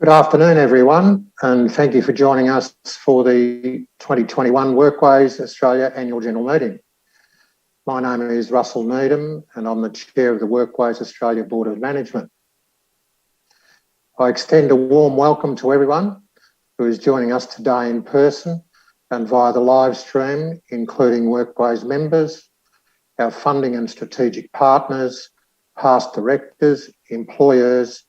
Good afternoon, everyone, and thank you for joining us for the 2021 Workways Australia Annual General Meeting. My name is Russell Needham, and I'm the Chair of the Workways Australia Board of Management. I extend a warm welcome to everyone who is joining us today in person and via the live stream, including Workways members, our funding and strategic partners, past directors, employers,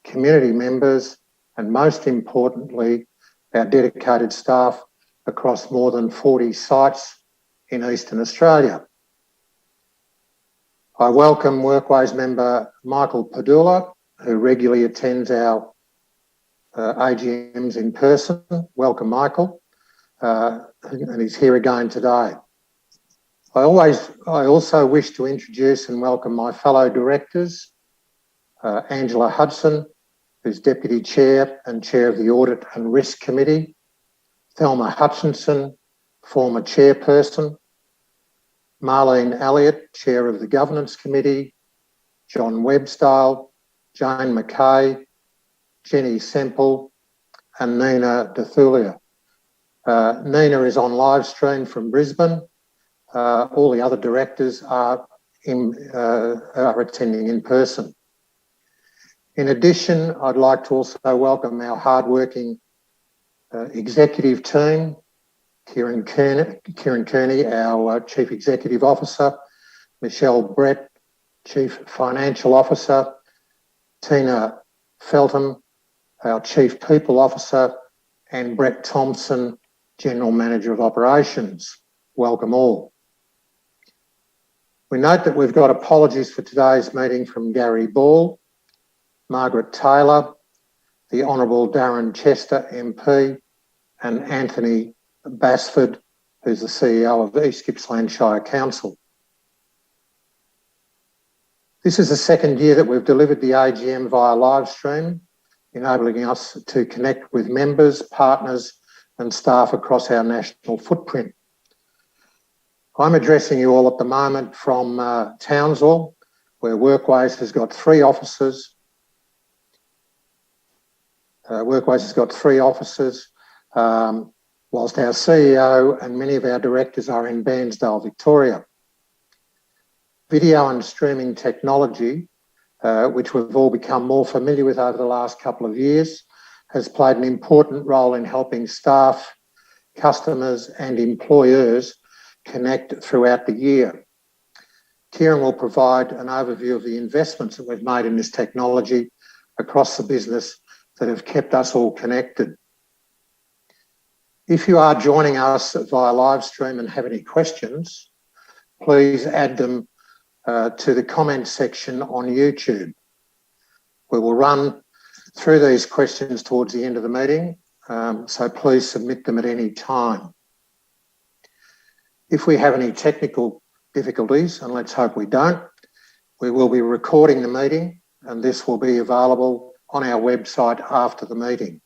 community members, and most importantly, our dedicated staff across more than 40 sites in Eastern Australia. I welcome Workways member Michael Padula, who regularly attends our AGMs in person. Welcome, Michael, and he's here again today. I also wish to introduce and welcome my fellow directors, Angela Hudson, who's Deputy Chair and Chair of the Audit and Risk Committee, Thelma Hutchinson, former Chairperson, Marlene Elliott, Chair of the Governance Committee, John Webstyle, Jane McKay, Jenny Semple, and Nina Dathulia. Nina is on live stream from Brisbane. All the other directors are attending in person. In addition, I'd like to also welcome our hardworking executive team, Kieran Kearney, our Chief Executive Officer, Michelle Brett, Chief Financial Officer, Tina Feltham, our Chief People Officer, and Brett Thompson, General Manager of Operations. Welcome all. We note that we've got apologies for today's meeting from Gary Ball, Margaret Taylor, the Honourable Darren Chester MP, and Anthony Basford, who's the CEO of East Gippsland Shire Council. This is the second year that we've delivered the AGM via live stream, enabling us to connect with members, partners and staff across our national footprint. I'm addressing you all at the moment from Townsville, where Workways has got three offices. Workways has got three offices, whilst our CEO and many of our directors are in Bairnsdale, Victoria. Video and streaming technology, which we've all become more familiar with over the last couple of years, has played an important role in helping staff, customers and employers connect throughout the year. Kieran will provide an overview of the investments that we've made in this technology across the business that have kept us all connected. If you are joining us via live stream and have any questions, please add them to the comments section on YouTube. We will run through these questions towards the end of the meeting, so please submit them at any time. If we have any technical difficulties, and let's hope we don't, we will be recording the meeting and this will be available on our website after the meeting.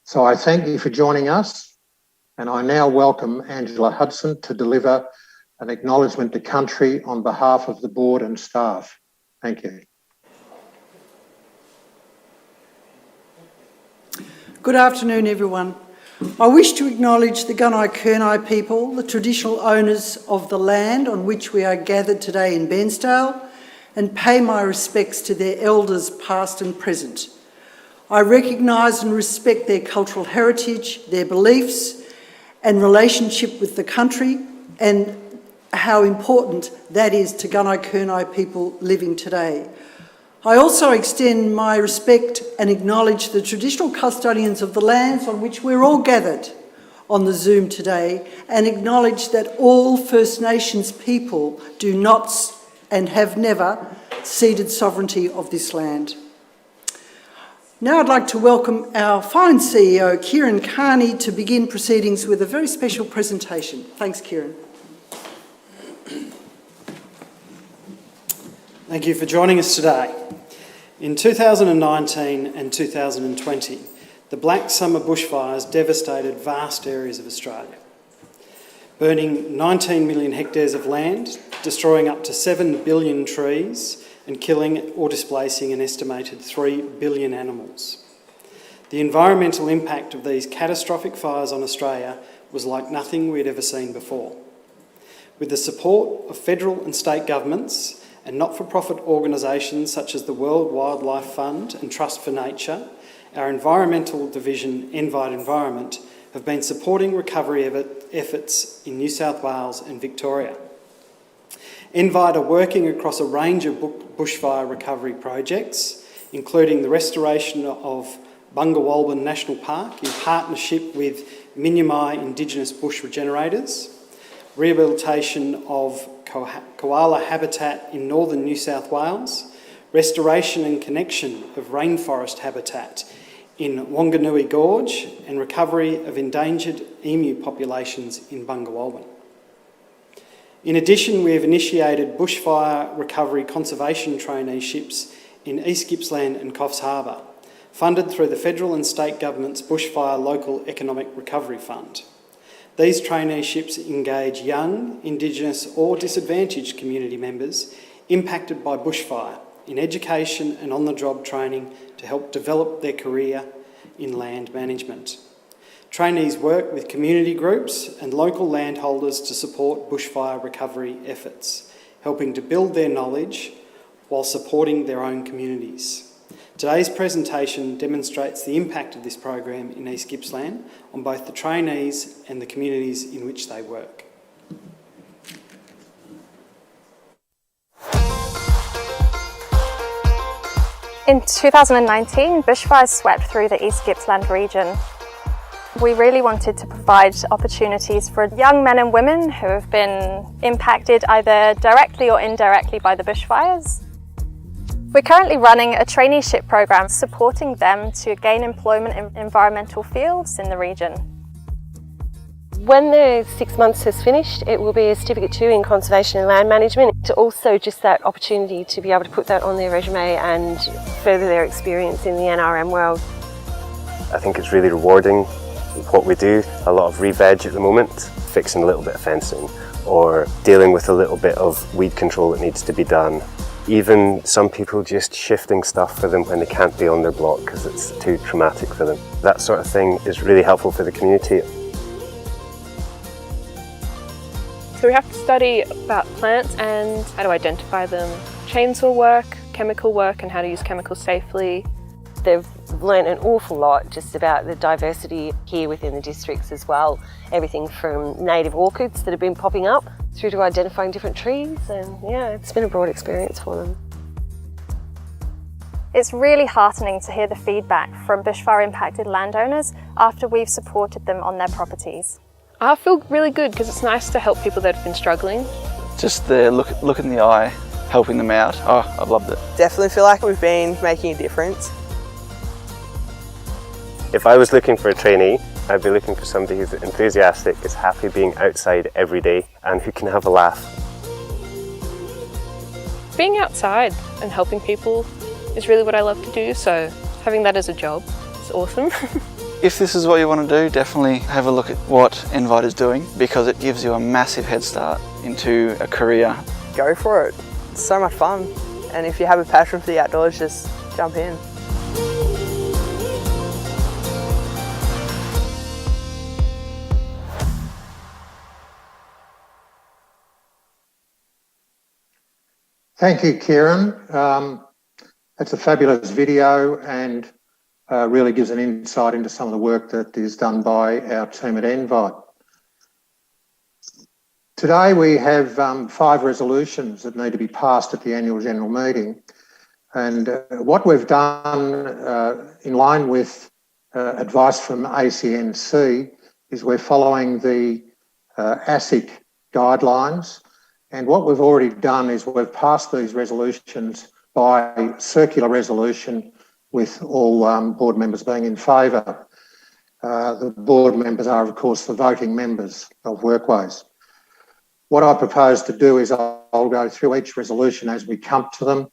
So I thank you for joining us, and I now welcome Angela Hudson to deliver an acknowledgement to country on behalf of the board and staff. Thank you. Good afternoon, everyone. I wish to acknowledge the Gunai-Kurnai people, the traditional owners of the land on which we are gathered today in Bairnsdale, and pay my respects to their elders past and present. I recognise and respect their cultural heritage, their beliefs and relationship with the country, and how important that is to Gunai-Kurnai people living today. I also extend my respect and acknowledge the traditional custodians of the lands on which we're all gathered on the Zoom today, and acknowledge that all First Nations people do not and have never ceded sovereignty of this land. Now I'd like to welcome our fine CEO, Kieran Kearney, to begin proceedings with a very special presentation. Thanks, Kieran. Thank you for joining us today. In 2019 and 2020, the Black Summer bushfires devastated vast areas of Australia, burning 19 million hectares of land, destroying up to 7 billion trees and killing or displacing an estimated 3 billion animals. The environmental impact of these catastrophic fires on Australia was like nothing we'd ever seen before. With the support of federal and state governments and not-for-profit organisations such as the World Wildlife Fund and Trust for Nature, our environmental division, Envite Environment, have been supporting recovery efforts in New South Wales and Victoria. Envite are working across a range of bushfire recovery projects, including the restoration of Bunga National Park in partnership with Minyamai Indigenous Bush Regenerators, rehabilitation of koala habitat in northern New South Wales, restoration and connection of rainforest habitat in Wanganui Gorge, and recovery of endangered emu populations in Bunga. In addition, we have initiated bushfire recovery conservation traineeships in East Gippsland and Coffs Harbour, funded through the federal and state government's Bushfire Local Economic Recovery Fund. These traineeships engage young, Indigenous or disadvantaged community members impacted by bushfire in education and on-the-job training to help develop their career in land management. Trainees work with community groups and local landholders to support bushfire recovery efforts, helping to build their knowledge while supporting their own communities. Today's presentation demonstrates the impact of this program in East Gippsland on both the trainees and the communities in which they work. In 2019, bushfires swept through the East Gippsland region. We really wanted to provide opportunities for young men and women who have been impacted either directly or indirectly by the bushfires. We're currently running a traineeship program supporting them to gain employment in environmental fields in the region. When the 6 months has finished, it will be a Certificate 2 in Conservation and Land Management. It's also just that opportunity to be able to put that on their resume and further their experience in the NRM world. I think it's really rewarding what we do. A lot of re-veg at the moment, fixing a little bit of fencing or dealing with a little bit of weed control that needs to be done. Even some people just shifting stuff for them when they can't be on their block because it's too traumatic for them. That sort of thing is really helpful for the community. So we have to study about plants and how to identify them, chainsaw work, chemical work and how to use chemicals safely. They've learned an awful lot just about the diversity here within the districts as well. Everything from native orchids that have been popping up through to identifying different trees, and yeah, it's been a broad experience for them. It's really heartening to hear the feedback from bushfire impacted landowners after we've supported them on their properties. I feel really good because it's nice to help people that have been struggling. Just the look in the eye, helping them out. Oh, I've loved it. Definitely feel like we've been making a difference. If I was looking for a trainee, I'd be looking for somebody who's enthusiastic, is happy being outside every day and who can have a laugh. Being outside and helping people is really what I love to do, so having that as a job is awesome. If this is what you want to do, definitely have a look at what Envite is doing because it gives you a massive head start into a career. Go for it. It's so much fun. And if you have a passion for the outdoors, just jump in. Thank you, Kieran. That's a fabulous video and really gives an insight into some of the work that is done by our team at Envite. Today we have 5 resolutions that need to be passed at the annual general meeting. And what we've done in line with advice from ACNC is we're following the ASIC guidelines. And what we've already done is we've passed these resolutions by circular resolution with all board members being in favour. The board members are, of course, the voting members of Workways. What I propose to do is I'll go through each resolution as we come to them,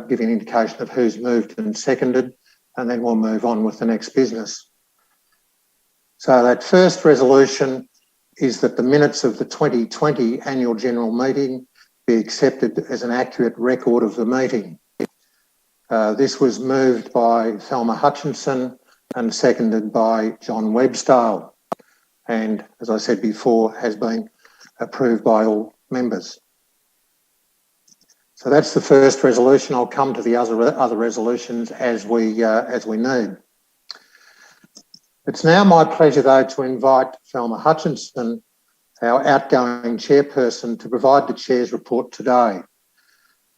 give an indication of who's moved and seconded, and then we'll move on with the next business. So that first resolution is that the minutes of the 2020 annual general meeting be accepted as an accurate record of the meeting. This was moved by Thelma Hutchinson and seconded by John Webstale, and as I said before, has been approved by all members. So that's the first resolution. I'll come to the other resolutions as we need. It's now my pleasure, though, to invite Thelma Hutchinson, our outgoing chairperson, to provide the chair's report today.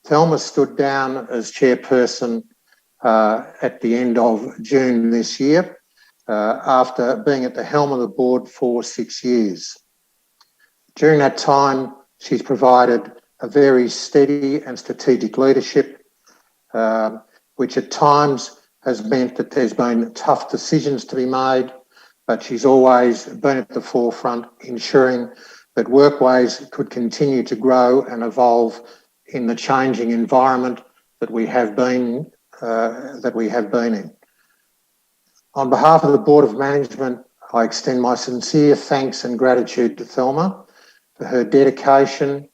Thelma stood down as chairperson at the end of June this year, after being at the helm of the board for 6 years. During that time, she's provided a very steady and strategic leadership, which at times has meant that there's been tough decisions to be made, but she's always been at the forefront, ensuring that Workways could continue to grow and evolve in the changing environment that we have been in. On behalf of the Board of Management, I extend my sincere thanks and gratitude to Thelma for her dedication,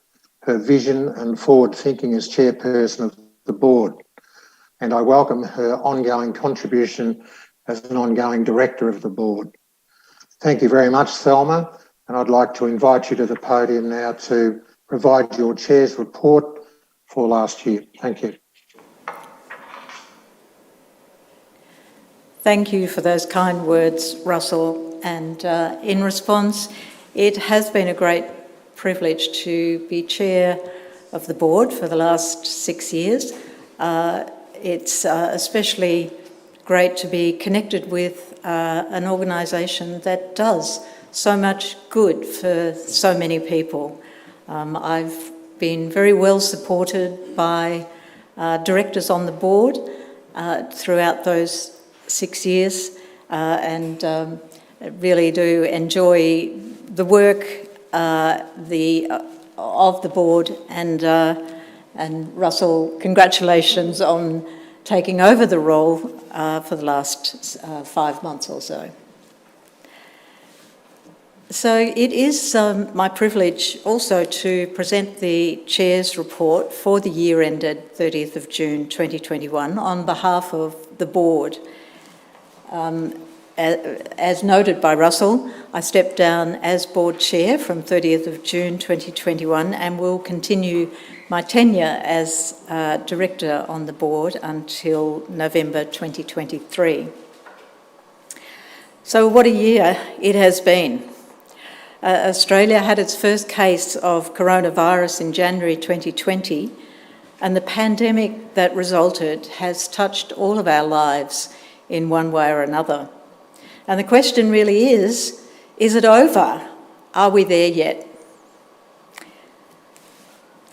her vision and forward thinking as chairperson of the board. And I welcome her ongoing contribution as an ongoing director of the board. Thank you very much, Thelma, and I'd like to invite you to the podium now to provide your chair's report for last year. Thank you. Thank you for those kind words, Russell. And in response, it has been a great privilege to be chair of the board for the last 6 years. It's especially great to be connected with an organisation that does so much good for so many people. I've been very well supported by directors on the board throughout those 6 years, and really do enjoy the work of the board. And Russell, congratulations on taking over the role for the last 5 months or so. So it is my privilege also to present the Chair's report for the year ended 30th of June 2021 on behalf of the board. As noted by Russell, I stepped down as board chair from 30th of June 2021 and will continue my tenure as director on the board until November 2023. So what a year it has been. Australia had its first case of coronavirus in January 2020, and the pandemic that resulted has touched all of our lives in one way or another. And the question really is it over? Are we there yet?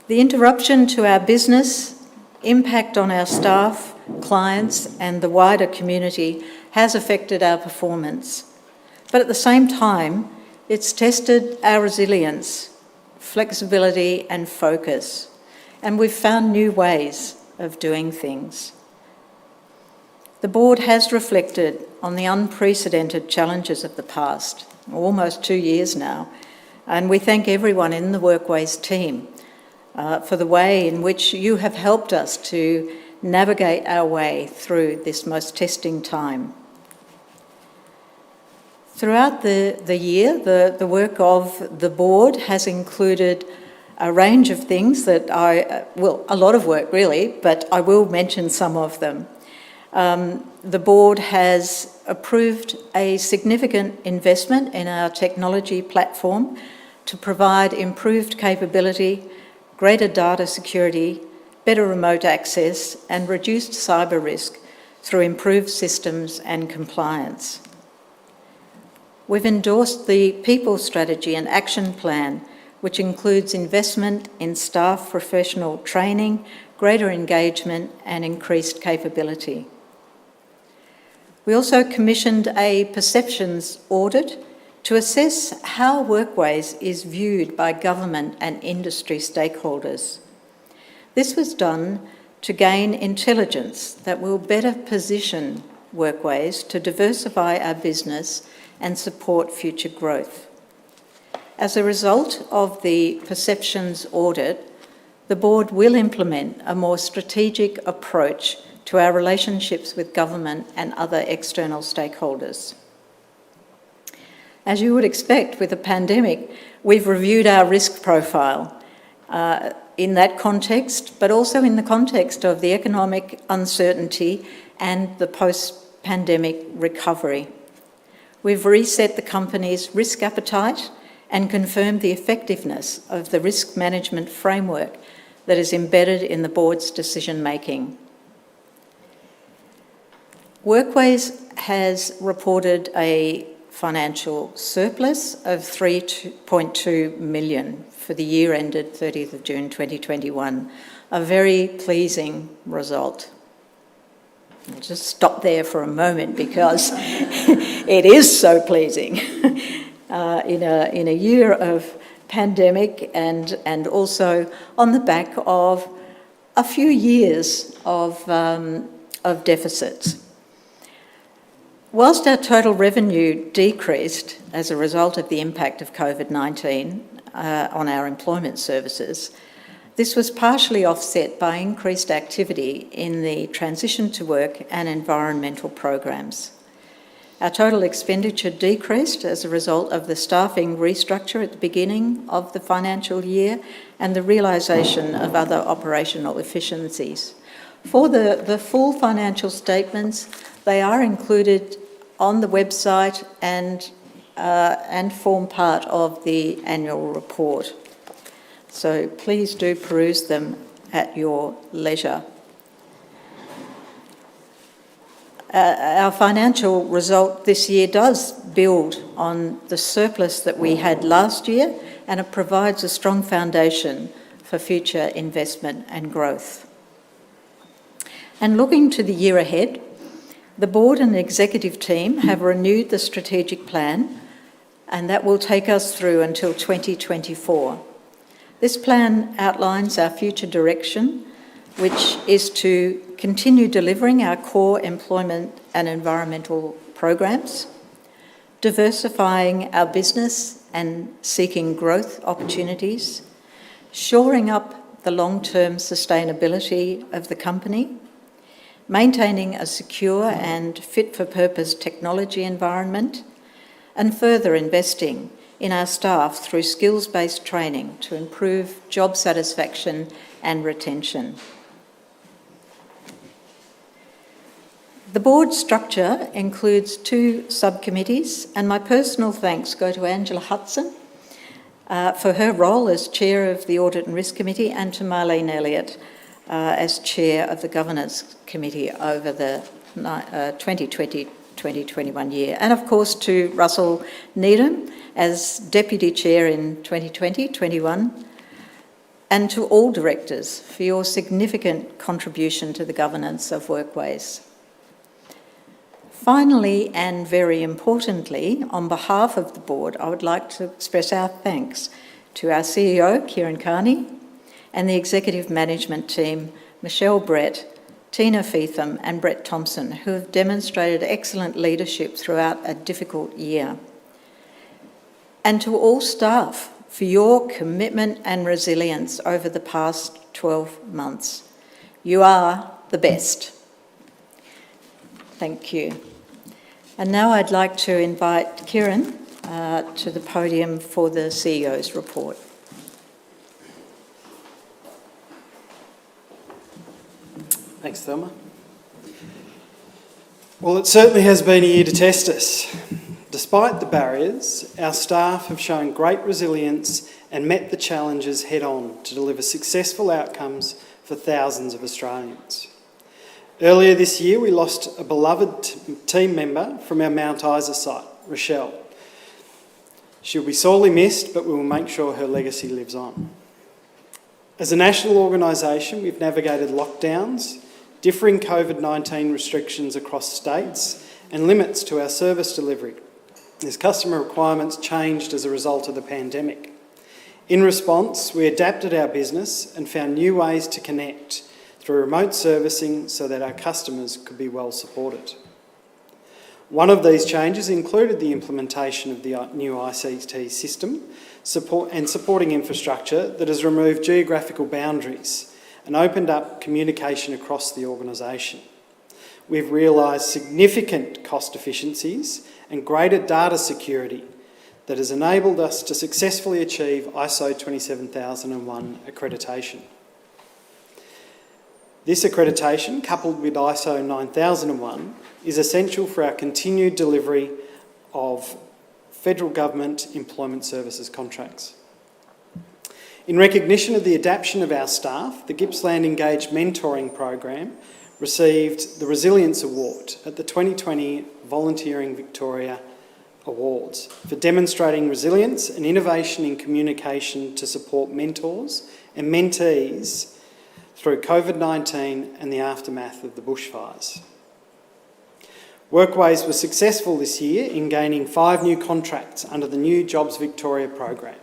The interruption to our business, impact on our staff, clients, and the wider community has affected our performance. But at the same time, it's tested our resilience, flexibility, and focus, and we've found new ways of doing things. The board has reflected on the unprecedented challenges of the past, almost 2 years now, and we thank everyone in the Workways team for the way in which you have helped us to navigate our way through this most testing time. Throughout the year, the work of the board has included a range of things that a lot of work really, but I will mention some of them. The board has approved a significant investment in our technology platform to provide improved capability, greater data security, better remote access, and reduced cyber risk through improved systems and compliance. We've endorsed the People Strategy and Action Plan, which includes investment in staff professional training, greater engagement, and increased capability. We also commissioned a perceptions audit to assess how Workways is viewed by government and industry stakeholders. This was done to gain intelligence that will better position Workways to diversify our business and support future growth. As a result of the perceptions audit, the board will implement a more strategic approach to our relationships with government and other external stakeholders. As you would expect with the pandemic, we've reviewed our risk profile in that context, but also in the context of the economic uncertainty and the post-pandemic recovery. We've reset the company's risk appetite and confirmed the effectiveness of the risk management framework that is embedded in the board's decision-making. Workways has reported a financial surplus of $3.2 million for the year ended 30th of June 2021, a very pleasing result. I'll just stop there for a moment because it is so pleasing in a year of pandemic and also on the back of a few years of deficits. Whilst our total revenue decreased as a result of the impact of COVID-19 on our employment services, this was partially offset by increased activity in the transition to work and environmental programs. Our total expenditure decreased as a result of the staffing restructure at the beginning of the financial year and the realisation of other operational efficiencies. For the full financial statements, they are included on the website and form part of the annual report. So please do peruse them at your leisure. Our financial result this year does build on the surplus that we had last year, and it provides a strong foundation for future investment and growth. And looking to the year ahead, the board and executive team have renewed the strategic plan, and that will take us through until 2024. This plan outlines our future direction, which is to continue delivering our core employment and environmental programs, diversifying our business and seeking growth opportunities, shoring up the long-term sustainability of the company, maintaining a secure and fit-for-purpose technology environment, and further investing in our staff through skills-based training to improve job satisfaction and retention. The board structure includes 2 subcommittees, and my personal thanks go to Angela Hudson for her role as Chair of the Audit and Risk Committee, and to Marlene Elliott as Chair of the Governance Committee over the 2020-2021 year. And of course to Russell Needham as Deputy Chair in 2020-21, and to all directors for your significant contribution to the governance of Workways. Finally, and very importantly, on behalf of the board, I would like to express our thanks to our CEO, Kieran Carney, and the executive management team, Michelle Brett, Tina Feetham and Brett Thompson, who have demonstrated excellent leadership throughout a difficult year. And to all staff for your commitment and resilience over the past 12 months. You are the best. Thank you. And now I'd like to invite Kieran to the podium for the CEO's report. Thanks, Thelma. Well, it certainly has been a year to test us. Despite the barriers, our staff have shown great resilience and met the challenges head-on to deliver successful outcomes for thousands of Australians. Earlier this year, we lost a beloved team member from our Mount Isa site, Rochelle. She'll be sorely missed, but we will make sure her legacy lives on. As a national organisation, we've navigated lockdowns, differing COVID-19 restrictions across states, and limits to our service delivery, as customer requirements changed as a result of the pandemic. In response, we adapted our business and found new ways to connect through remote servicing so that our customers could be well supported. One of these changes included the implementation of the new ICT system supporting infrastructure that has removed geographical boundaries and opened up communication across the organisation. We've realised significant cost efficiencies and greater data security that has enabled us to successfully achieve ISO 27001 accreditation. This accreditation, coupled with ISO 9001, is essential for our continued delivery of federal government employment services contracts. In recognition of the adaptation of our staff, the Gippsland Engage Mentoring Program received the Resilience Award at the 2020 Volunteering Victoria Awards for demonstrating resilience and innovation in communication to support mentors and mentees through COVID-19 and the aftermath of the bushfires. Workways was successful this year in gaining 5 new contracts under the new Jobs Victoria program,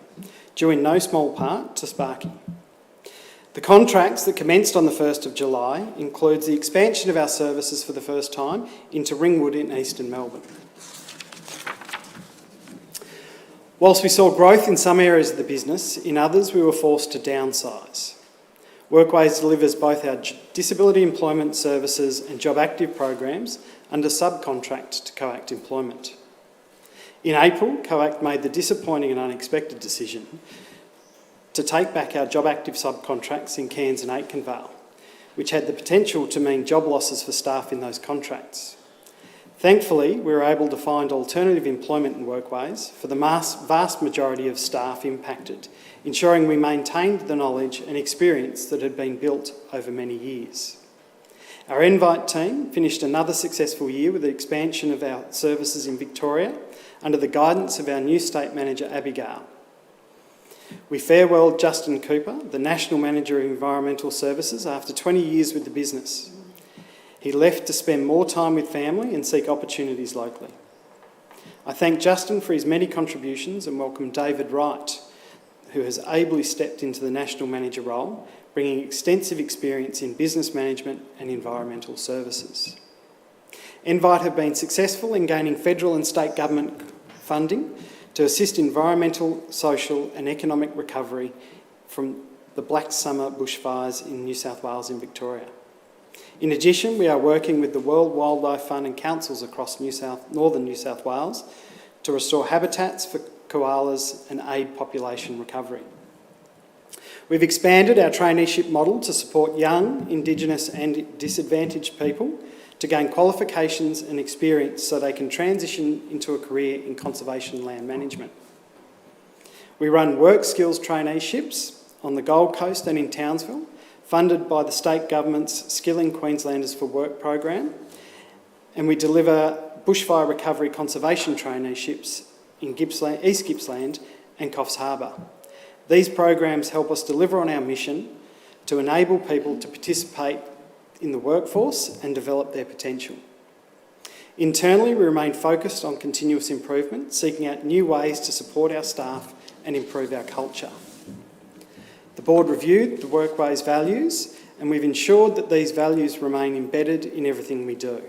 due in no small part to Sparky. The contracts that commenced on the 1st of July includes the expansion of our services for the first time into Ringwood in eastern Melbourne. Whilst we saw growth in some areas of the business, in others we were forced to downsize. Workways delivers both our disability employment services and job active programs under subcontract to COACT Employment. In April, COACT made the disappointing and unexpected decision to take back our job active subcontracts in Cairns and Aitkenvale, which had the potential to mean job losses for staff in those contracts. Thankfully, we were able to find alternative employment in Workways for the vast majority of staff impacted, ensuring we maintained the knowledge and experience that had been built over many years. Our Invite team finished another successful year with the expansion of our services in Victoria under the guidance of our new State Manager, Abigail. We farewelled Justin Cooper, the National Manager of Environmental Services, after 20 years with the business. He left to spend more time with family and seek opportunities locally. I thank Justin for his many contributions and welcome David Wright, who has ably stepped into the National Manager role, bringing extensive experience in business management and environmental services. Invite have been successful in gaining federal and state government funding to assist environmental, social and economic recovery from the Black Summer bushfires in New South Wales and Victoria. In addition, we are working with the World Wildlife Fund and councils across northern New South Wales to restore habitats for koalas and aid population recovery. We've expanded our traineeship model to support young, Indigenous and disadvantaged people to gain qualifications and experience so they can transition into a career in conservation land management. We run work skills traineeships on the Gold Coast and in Townsville, funded by the state government's Skilling Queenslanders for Work program, and we deliver bushfire recovery conservation traineeships in East Gippsland and Coffs Harbour. These programs help us deliver on our mission to enable people to participate in the workforce and develop their potential. Internally, we remain focused on continuous improvement, seeking out new ways to support our staff and improve our culture. The board reviewed the Workways values and we've ensured that these values remain embedded in everything we do.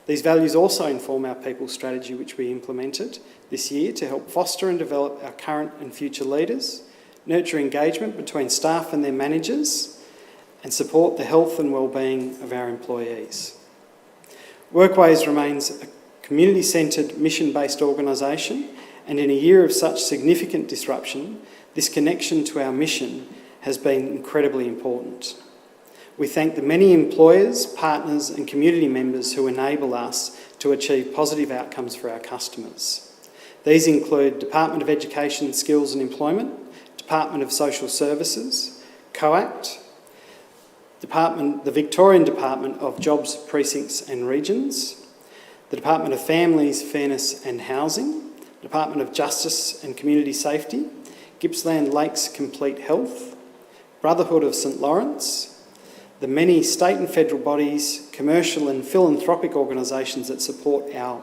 These values also inform our people strategy, which we implemented this year to help foster and develop our current and future leaders, nurture engagement between staff and their managers, and support the health and well-being of our employees. Workways remains a community-centred, mission-based organisation, and in a year of such significant disruption, this connection to our mission has been incredibly important. We thank the many employers, partners and community members who enable us to achieve positive outcomes for our customers. These include Department of Education, Skills and Employment, Department of Social Services, COACT, the Victorian Department of Jobs, Precincts and Regions, the Department of Families, Fairness and Housing, Department of Justice and Community Safety, Gippsland Lakes Complete Health, Brotherhood of St Lawrence, the many state and federal bodies, commercial and philanthropic organisations that support our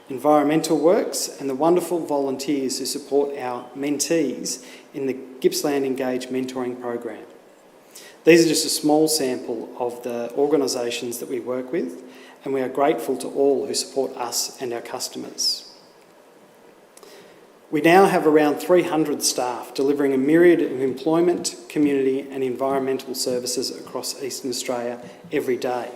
environmental works, and the wonderful volunteers who support our mentees in the Gippsland Engage Mentoring Program. These are just a small sample of the organisations that we work with, and we are grateful to all who support us and our customers. We now have around 300 staff delivering a myriad of employment, community and environmental services across Eastern Australia every day.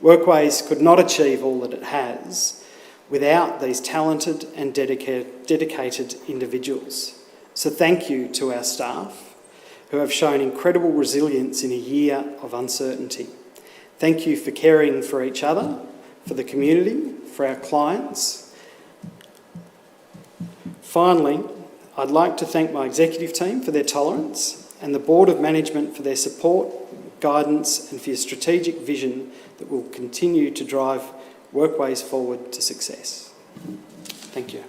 Workways could not achieve all that it has without these talented and dedicated individuals. So thank you to our staff who have shown incredible resilience in a year of uncertainty. Thank you for caring for each other, for the community, for our clients. Finally, I'd like to thank my executive team for their tolerance and the Board of Management for their support, guidance and for your strategic vision that will continue to drive Workways forward to success. Thank you.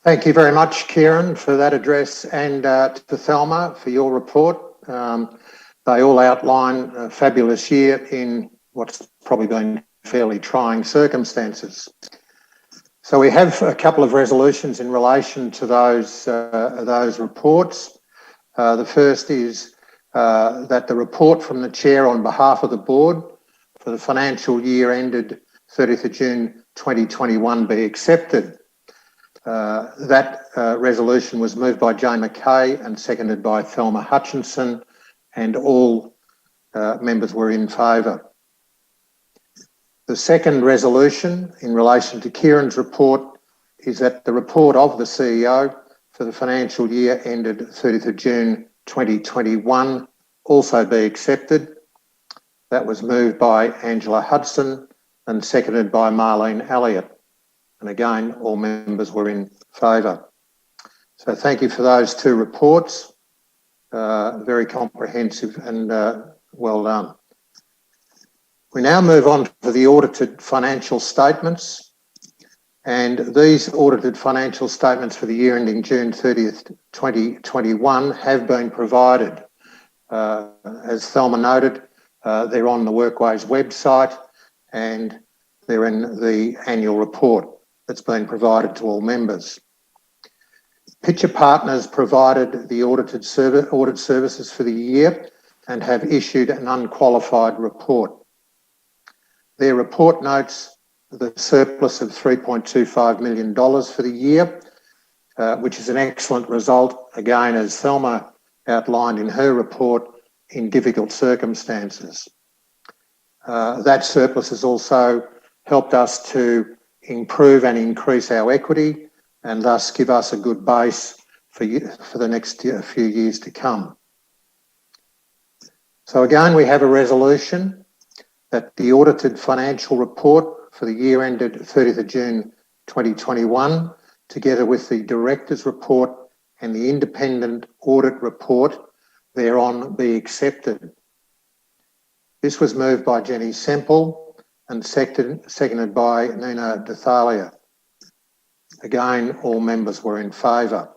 Thank you very much, Kieran, for that address, and to Thelma for your report. They all outline a fabulous year in what's probably been fairly trying circumstances. So we have a couple of resolutions in relation to those reports. The first is that the report from the Chair on behalf of the Board for the financial year ended 30th of June 2021 be accepted. That resolution was moved by Jane McKay and seconded by Thelma Hutchinson, and all members were in favour. The second resolution in relation to Kieran's report is that the report of the CEO for the financial year ended 30th of June 2021 also be accepted. That was moved by Angela Hudson and seconded by Marlene Elliott. And again, all members were in favour. So thank you for those two reports. Very comprehensive and well done. We now move on to the audited financial statements, and these audited financial statements for the year ending June 30th, 2021 have been provided. As Thelma noted, they're on the Workways website and they're in the annual report that's been provided to all members. Pitcher Partners provided the audit services for the year and have issued an unqualified report. Their report notes the surplus of $3.25 million for the year, which is an excellent result, again, as Thelma outlined in her report, in difficult circumstances. That surplus has also helped us to improve and increase our equity and thus give us a good base for the next few years to come. So again, we have a resolution that the audited financial report for the year ended 30th of June 2021, together with the director's report and the independent audit report thereon be accepted. This was moved by Jenny Semple and seconded by Nina Dethalia. Again, all members were in favour.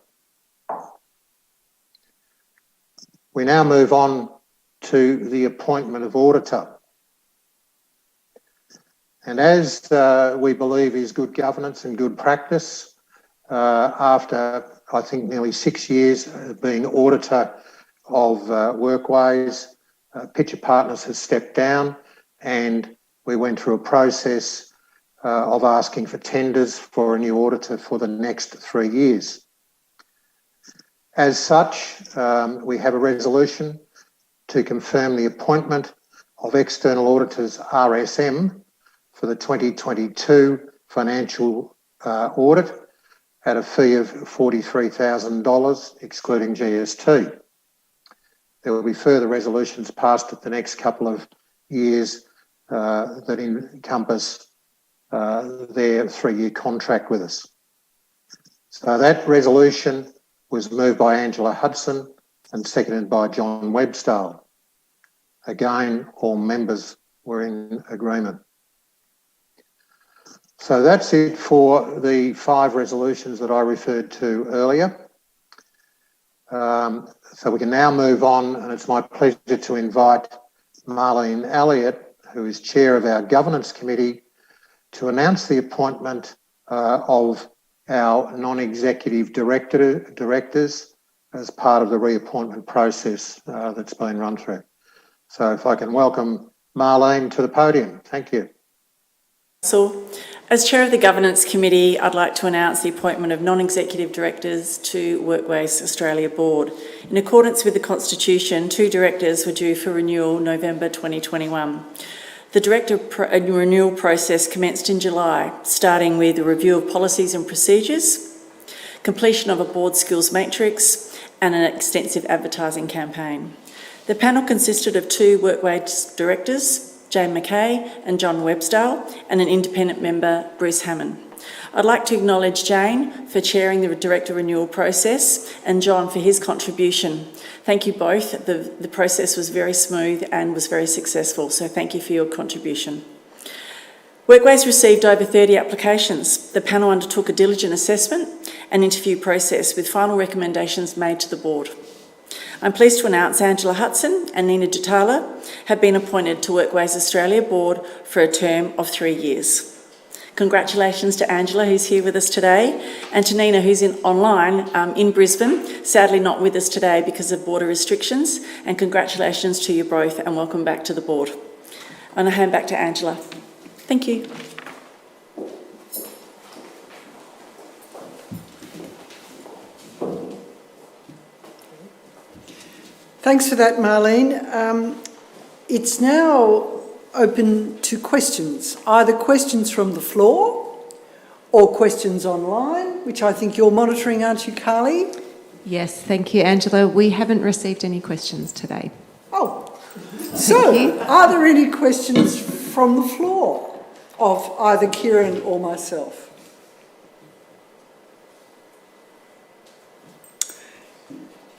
We now move on to the appointment of auditor. And as we believe is good governance and good practice, after I think nearly 6 years of being auditor of Workways, Pitcher Partners has stepped down, and we went through a process of asking for tenders for a new auditor for the next 3 years. As such, we have a resolution to confirm the appointment of external auditors RSM for the 2022 financial audit at a fee of $43,000, excluding GST. There will be further resolutions passed at the next couple of years that encompass their 3-year contract with us. So that resolution was moved by Angela Hudson and seconded by John Webstall. Again, all members were in agreement. So that's it for the 5 resolutions that I referred to earlier. So we can now move on, and it's my pleasure to invite Marlene Elliott, who is chair of our governance committee, to announce the appointment of our non-executive directors as part of the reappointment process that's been run through. So if I can welcome Marlene to the podium. Thank you. So, as Chair of the Governance Committee, I'd like to announce the appointment of non-executive directors to Workways Australia Board. In accordance with the Constitution, 2 directors were due for renewal November 2021. The director renewal process commenced in July, starting with a review of policies and procedures, completion of a board skills matrix, and an extensive advertising campaign. The panel consisted of 2 Workways directors, Jane McKay and John Websdale, and an independent member, Bruce Hammond. I'd like to acknowledge Jane for chairing the director renewal process and John for his contribution. Thank you both. The process was very smooth and was very successful, so thank you for your contribution. Workways received over 30 applications. The panel undertook a diligent assessment and interview process with final recommendations made to the board. I'm pleased to announce Angela Hudson and Nina Dutala have been appointed to Workways Australia Board for a term of 3 years. Congratulations to Angela, who's here with us today, and to Nina, who's online in Brisbane, sadly not with us today because of border restrictions, and congratulations to you both and welcome back to the board. I'm going to hand back to Angela. Thank you. Thanks for that, Marlene. It's now open to questions, either questions from the floor or questions online, which I think you're monitoring, aren't you, Carly? Yes, thank you, Angela. We haven't received any questions today. Oh, so are there any questions from the floor of either Kieran or myself?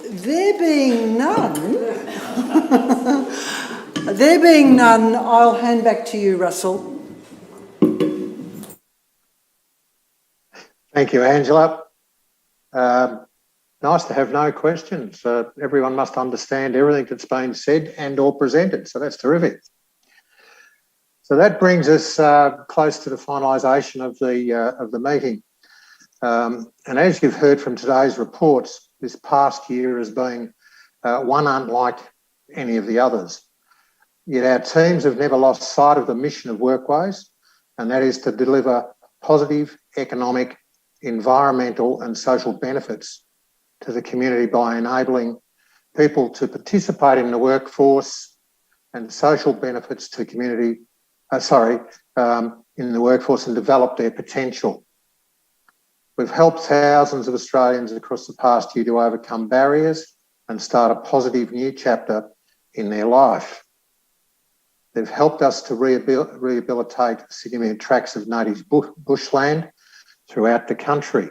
There being none, I'll hand back to you, Russell. Thank you, Angela. Nice to have no questions. Everyone must understand everything that's been said and or presented, so that's terrific. So that brings us close to the finalisation of the meeting. And as you've heard from today's reports, this past year has been one unlike any of the others. Yet our teams have never lost sight of the mission of Workways, and that is to deliver positive economic, environmental and social benefits to the community by enabling people to participate in the workforce and social benefits to community, in the workforce and develop their potential. We've helped thousands of Australians across the past year to overcome barriers and start a positive new chapter in their life. They've helped us to rehabilitate significant tracts of native bushland throughout the country.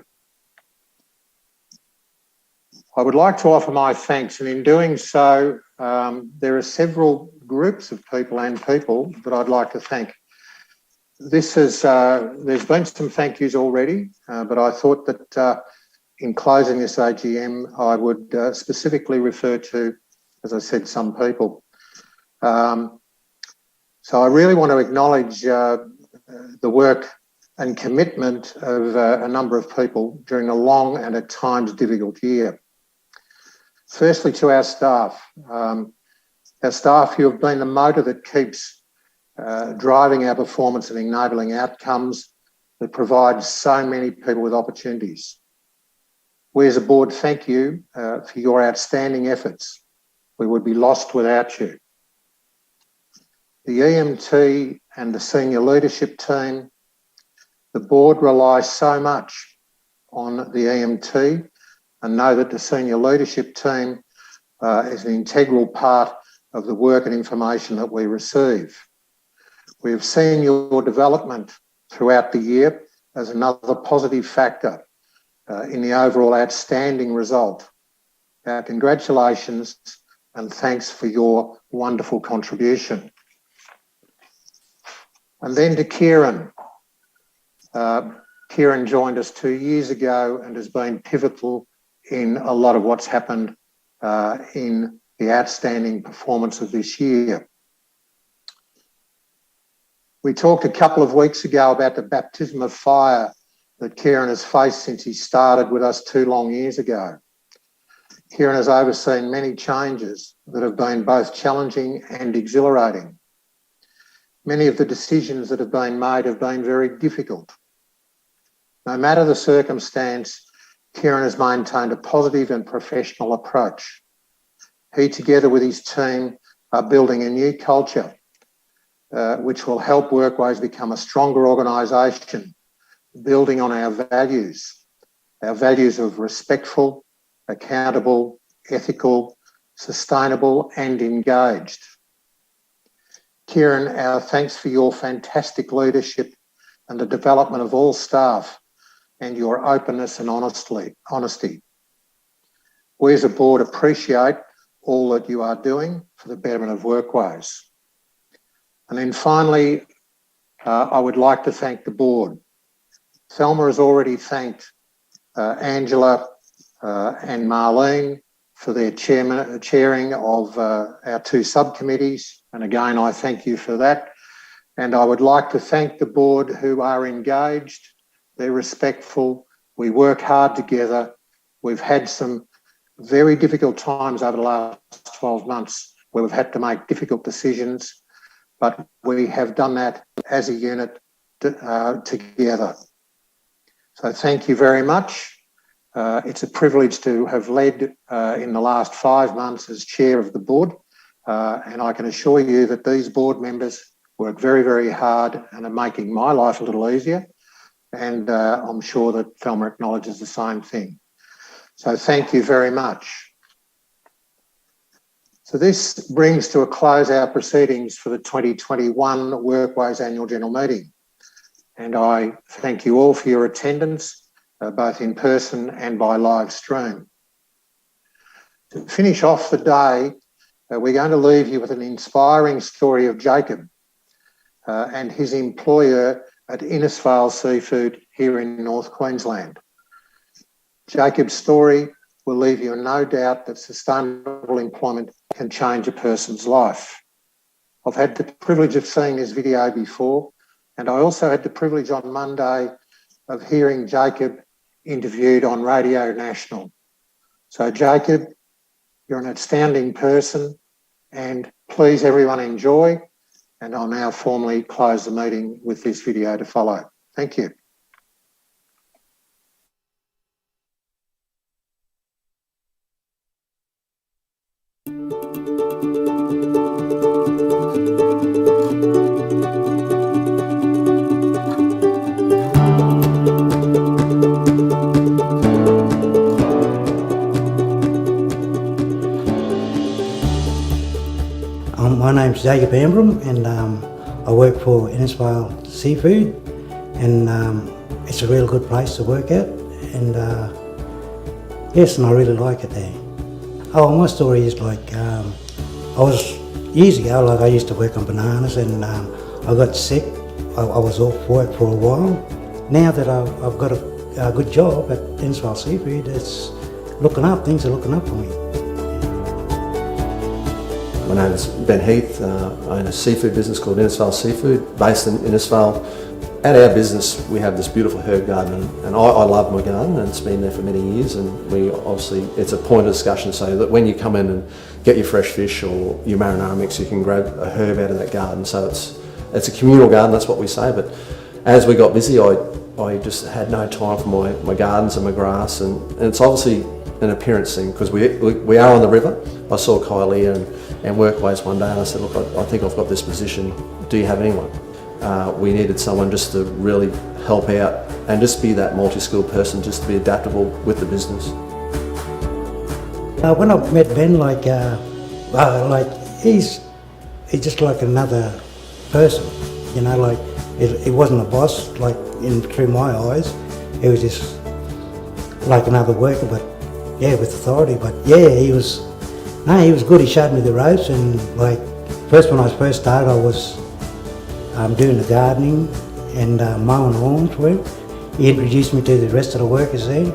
I would like to offer my thanks, and in doing so, there are several groups of people that I'd like to thank. There's been some thank yous already, but I thought that in closing this AGM, I would specifically refer to, as I said, some people. So I really want to acknowledge the work and commitment of a number of people during a long and at times difficult year. Firstly, to our staff who have been the motor that keeps driving our performance and enabling outcomes that provide so many people with opportunities. We as a board thank you for your outstanding efforts. We would be lost without you. The EMT and the senior leadership team, the board relies so much on the EMT and know that the senior leadership team is an integral part of the work and information that we receive. We have seen your development throughout the year as another positive factor in the overall outstanding result. Our congratulations and thanks for your wonderful contribution. And then to Kieran. Kieran joined us 2 years ago and has been pivotal in a lot of what's happened in the outstanding performance of this year. We talked a couple of weeks ago about the baptism of fire that Kieran has faced since he started with us 2 long years ago. Kieran has overseen many changes that have been both challenging and exhilarating. Many of the decisions that have been made have been very difficult. No matter the circumstance, Kieran has maintained a positive and professional approach. He, together with his team, are building a new culture which will help Workways become a stronger organisation, building on our values of respectful, accountable, ethical, sustainable and engaged. Kieran, our thanks for your fantastic leadership and the development of all staff and your openness and honesty. We as a board appreciate all that you are doing for the betterment of Workways. And then finally, I would like to thank the board. Thelma has already thanked Angela and Marlene for their chairing of our two subcommittees. And again, I thank you for that. And I would like to thank the board who are engaged, they're respectful, we work hard together. We've had some very difficult times over the last 12 months where we've had to make difficult decisions, but we have done that as a unit together. So thank you very much. It's a privilege to have led in the last 5 months as chair of the board, and I can assure you that these board members work very, very hard and are making my life a little easier, and I'm sure that Thelma acknowledges the same thing. So thank you very much. So this brings to a close our proceedings for the 2021 Workways Annual General Meeting, and I thank you all for your attendance, both in person and by live stream. To finish off the day, we're going to leave you with an inspiring story of Jacob and his employer at Innisfail Seafood here in North Queensland. Jacob's story will leave you in no doubt that sustainable employment can change a person's life. I've had the privilege of seeing this video before, and I also had the privilege on Monday of hearing Jacob interviewed on Radio National. So Jacob, you're an outstanding person, and please everyone enjoy, and I'll now formally close the meeting with this video to follow. Thank you. My name's Jacob Ambram, and I work for Innisfail Seafood, and it's a real good place to work at, and yes, and I really like it there. Oh, my story is like, I was years ago, like I used to work on bananas, and I got sick. I was off work for a while. Now that I've got a good job at Innisfail Seafood, it's looking up, things are looking up for me. My name is Ben Heath. I own a seafood business called Innisfail Seafood, based in Innisfail. At our business, we have this beautiful herb garden, and I love my garden, and it's been there for many years. And we obviously, it's a point of discussion, so that when you come in and get your fresh fish or your marinara mix, you can grab a herb out of that garden. So it's a communal garden, that's what we say. But as we got busy, I just had no time for my gardens and my grass, and it's obviously an appearance thing because we are on the river. I saw Kylie and Workways one day, and I said, look, I think I've got this position. Do you have anyone? We needed someone just to really help out and just be that multi-skilled person, just to be adaptable with the business. When I met Ben, he's just like another person, you know, like he wasn't a boss, like through my eyes. He was just like another worker, but yeah, with authority. But yeah, he was good. He showed me the ropes, and like when I first started, I was doing the gardening and mowing lawns for him. He introduced me to the rest of the workers there,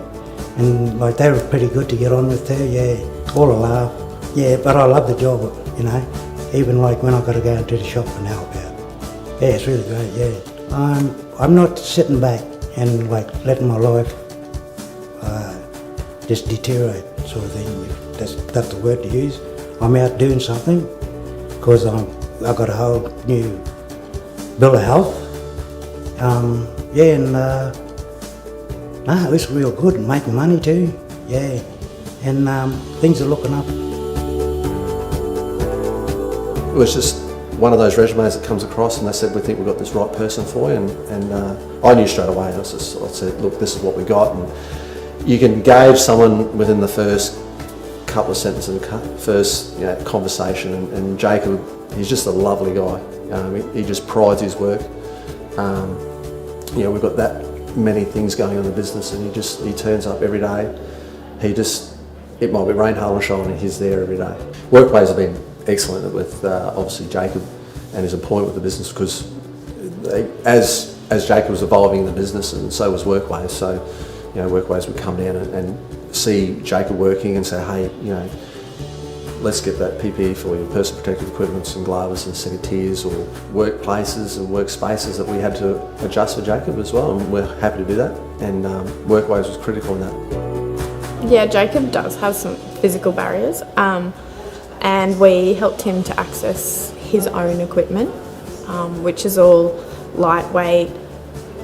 and like they were pretty good to get on with there. Yeah, all a laugh. Yeah, but I love the job, you know. Even like when I got to go into the shop and help out. Yeah, it's really great. Yeah, I'm not sitting back and like letting my life just deteriorate sort of thing, if that's the word to use. I'm out doing something because I've got a whole new bill of health. It's real good, making money too, yeah, and things are looking up. It was just one of those resumes that comes across and they said, we think we've got this right person for you, and I knew straight away. I said, look, this is what we got, and you can gauge someone within the first couple of sentences, first conversation, and Jacob, he's just a lovely guy. He just prides his work. We've got that many things going on in the business, and he turns up every day. It might be rain, hail and shine, and he's there every day. Workways have been excellent with obviously Jacob and his employment with the business, because as Jacob was evolving in the business, and so was Workways. So Workways would come down and see Jacob working and say, hey, let's get that PPE for you, personal protective equipment, some gloves and set of tiers, or workplaces and workspaces that we had to adjust for Jacob as well, and we're happy to do that, and Workways was critical in that. Yeah, Jacob does have some physical barriers, and we helped him to access his own equipment, which is all lightweight,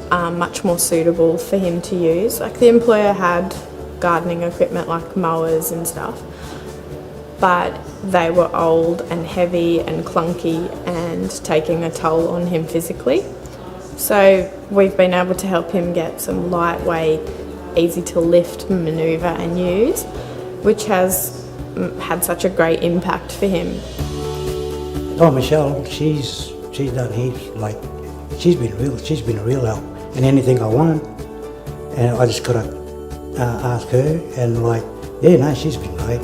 much more suitable for him to use. Like, the employer had gardening equipment like mowers and stuff, but they were old and heavy and clunky and taking a toll on him physically. So we've been able to help him get some lightweight, easy to lift, manoeuvre and use, which has had such a great impact for him. Oh, Michelle, she's done heaps. Like, she's been a real help in anything I want, and I just gotta ask her, and she's been great.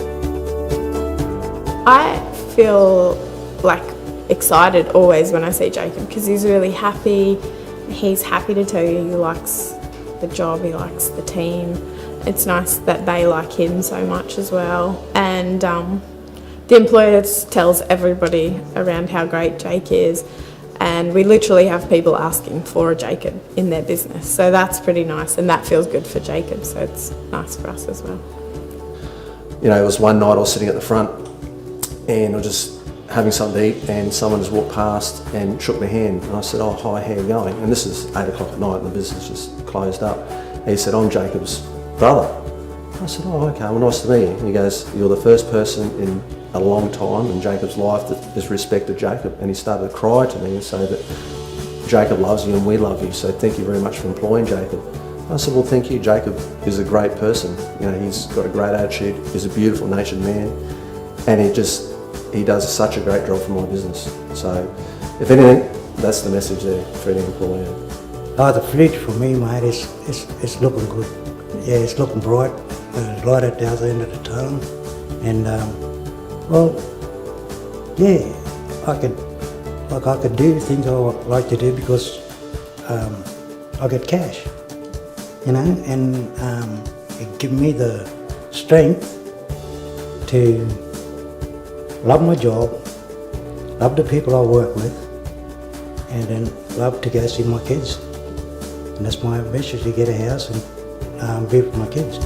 I feel like excited always when I see Jacob, because he's really happy. He's happy to tell you he likes the job, he likes the team. It's nice that they like him so much as well. And the employer tells everybody around how great Jake is, and we literally have people asking for a Jacob in their business. So that's pretty nice, and that feels good for Jacob, so it's nice for us as well. It was one night I was sitting at the front and I was just having something to eat, and someone just walked past and shook my hand, and I said, oh, hi, how are you going? And this is 8 o'clock at night and the business just closed up. And he said, I'm Jacob's brother. I said, oh, okay, well, nice to meet you. And he goes, you're the first person in a long time in Jacob's life that has respected Jacob. And he started to cry to me and say that Jacob loves you and we love you, so thank you very much for employing Jacob. I said, well, thank you. Jacob is a great person. He's got a great attitude. He's a beautiful natured man, and he does such a great job for my business. So, if anything, that's the message there for any employer. The future for me, mate, it's looking good. Yeah, it's looking bright. There's light at the other end of the tunnel, and I could do things I like to do because I get cash, and it gives me the strength to love my job, love the people I work with, and then love to go see my kids. And that's my ambition, to get a house and be with my kids.